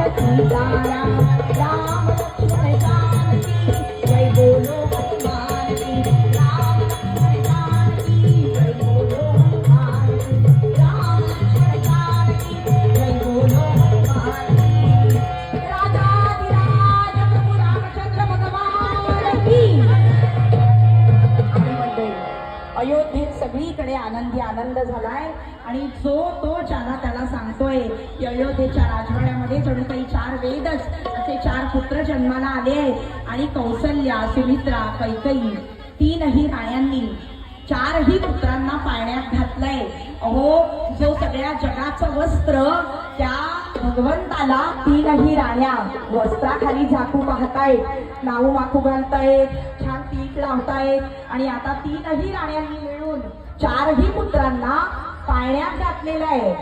सीताराम राम लक्ष्मण जानकी जय बोलो हनुमान की राम लक्ष्मण जानकी जय बोलो हनुमान की राम लक्ष्मण जानकी जय बोलो हनुमान की राजाधिराज प्रभू रामचंद्र भगवान की। अयोध्येत सगळीकडे आनंदी आनंद झालाय आणि जो तो ज्याला त्याला सांगतोय की अयोध्येच्या राजवाड्यामध्ये जणू काही 4 वेदच असे 4 पुत्र जन्माला आले आहेत आणि कौसल्या सुमित्रा कैकेयी 3ही राण्यांनी 4ही पुत्रांना पाळण्यात घातलंय। अहो जो सगळ्या जगाचं वस्त्र त्या भगवंताला 3ही राण्या वस्त्राखाली झाकू पाहतायत, नाऊ माखू घालतायत, छान पीठ लावतायत आणि आता 3ही राण्यांनी मिळून 4ही पुत्रांना पाळण्यात घातलेलं आहे।